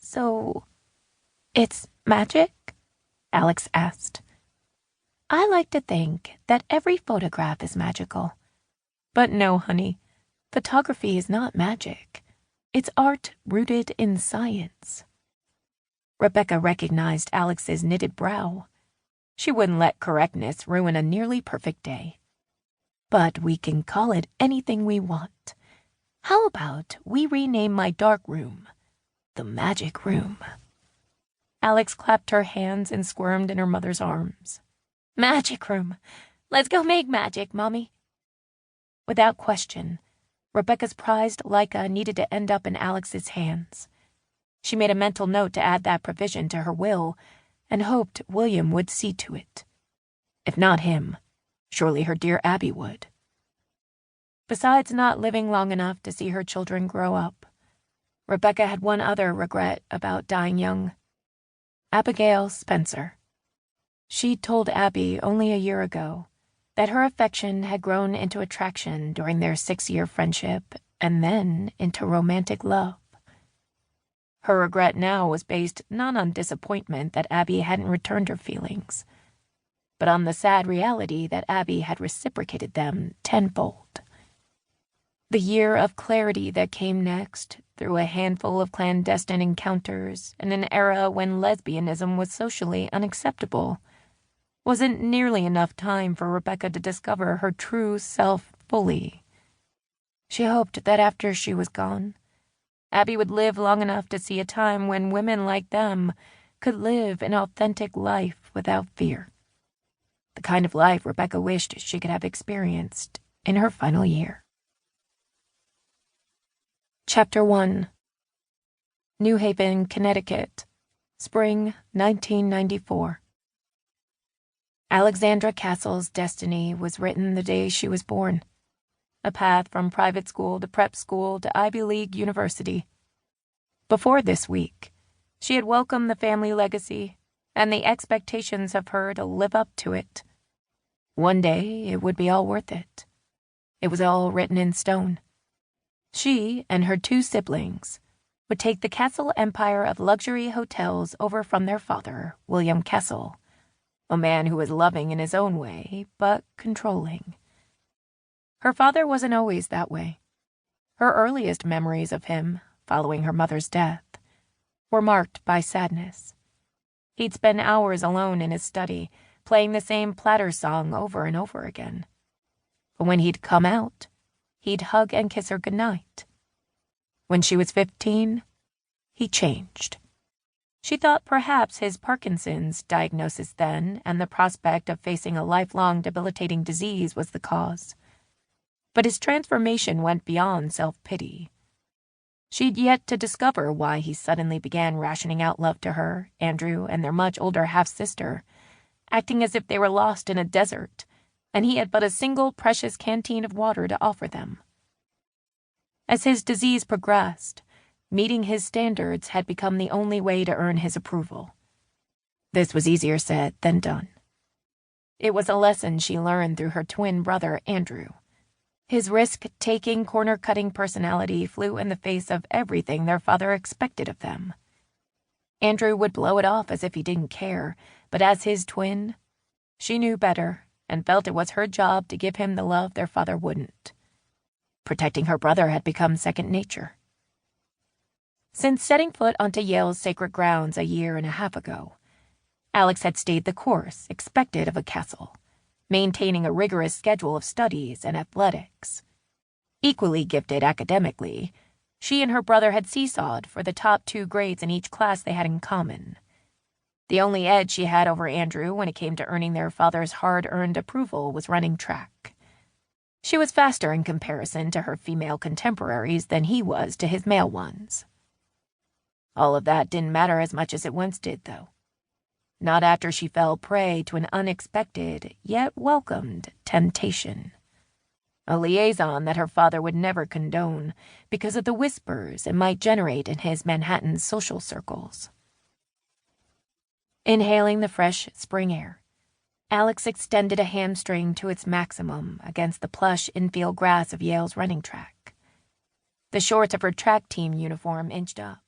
So, it's magic? Alex asked. I like to think that every photograph is magical. But no, honey, photography is not magic. It's art rooted in science. Rebecca recognized Alex's knitted brow. She wouldn't let correctness ruin a nearly perfect day. But we can call it anything we want. How about we rename my dark room the Magic Room? Alex clapped her hands and squirmed in her mother's arms. Magic Room. Let's go make magic, Mommy. Without question, Rebecca's prized Leica needed to end up in Alex's hands. She made a mental note to add that provision to her will and hoped William would see to it. If not him, surely her dear Abby would. Besides not living long enough to see her children grow up, Rebecca had one other regret about dying young. Abigail Spencer. She'd told Abby only a year ago that her affection had grown into attraction during their 6-year friendship and then into romantic love. Her regret now was based not on disappointment that Abby hadn't returned her feelings, but on the sad reality that Abby had reciprocated them tenfold. The year of clarity that came next, through a handful of clandestine encounters in an era when lesbianism was socially unacceptable, wasn't nearly enough time for Rebecca to discover her true self fully. She hoped that after she was gone, Abby would live long enough to see a time when women like them could live an authentic life without fear. The kind of life Rebecca wished she could have experienced in her final year. Chapter 1. New Haven, Connecticut, Spring 1994. Alexandra Castle's destiny was written the day she was born. A path from private school to prep school to Ivy League University. Before this week, she had welcomed the family legacy and the expectations of her to live up to it. One day, it would be all worth it. It was all written in stone. She and her 2 siblings would take the Castle empire of luxury hotels over from their father, William Castle, a man who was loving in his own way, but controlling. Her father wasn't always that way. Her earliest memories of him, following her mother's death, were marked by sadness. He'd spend hours alone in his study, playing the same platter song over and over again. But when he'd come out, he'd hug and kiss her goodnight. When she was 15, he changed. She thought perhaps his Parkinson's diagnosis then and the prospect of facing a lifelong debilitating disease was the cause. But his transformation went beyond self-pity. She'd yet to discover why he suddenly began rationing out love to her, Andrew, and their much older half-sister, acting as if they were lost in a desert, and he had but a single precious canteen of water to offer them. As his disease progressed, meeting his standards had become the only way to earn his approval. This was easier said than done. It was a lesson she learned through her twin brother, Andrew. His risk-taking, corner-cutting personality flew in the face of everything their father expected of them. Andrew would blow it off as if he didn't care, but as his twin, she knew better and felt it was her job to give him the love their father wouldn't. Protecting her brother had become second nature. Since setting foot onto Yale's sacred grounds a year and a half ago, Alex had stayed the course expected of a Castle, maintaining a rigorous schedule of studies and athletics. Equally gifted academically, she and her brother had seesawed for the top 2 grades in each class they had in common. The only edge she had over Andrew when it came to earning their father's hard-earned approval was running track. She was faster in comparison to her female contemporaries than he was to his male ones. All of that didn't matter as much as it once did, though. Not after she fell prey to an unexpected, yet welcomed, temptation. A liaison that her father would never condone because of the whispers it might generate in his Manhattan social circles. Inhaling the fresh spring air, Alex extended a hamstring to its maximum against the plush infield grass of Yale's running track. The shorts of her track team uniform inched up.